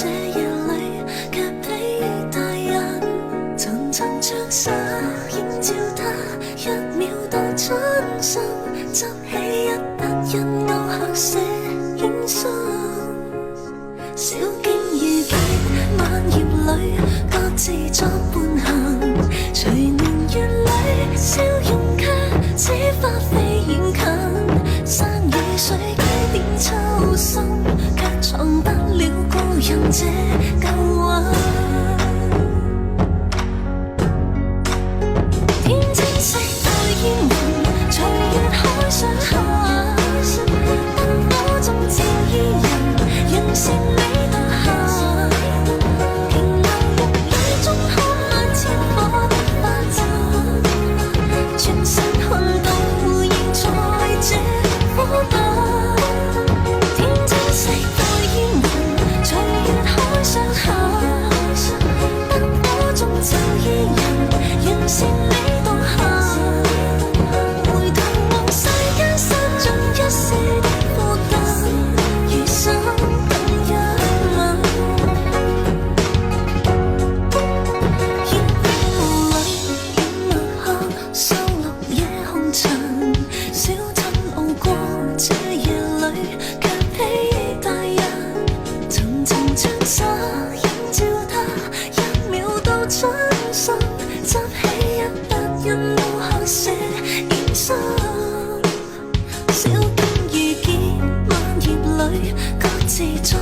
這夜裏卻披大人，層層像沙映照他，一秒到春心，執起一笪印到黑色煙熏。小徑遇見晚葉裏，各自作伴行。隨年月裏，笑容卻似花飛遠近。山與水幾點秋深，卻藏不了故人這舊韻。天青色待煙雲，隨月海上行。燈火中照伊人，仍是你獨行。停留玉宇中看漫千火的花陣，全身看到現在這火把。天青色待煙雲，隨月海上行。燈火中照伊人，仍是你獨行。回頭望世間散盡一世的孤單，餘生等一吻。煙霧裏掩墨客，收錄夜紅塵。小鎮路過這夜裏，卻披大人。層層像沙映照他，一秒到春心，執起一笪印到黑色煙熏。小徑遇見晚葉裏，各自作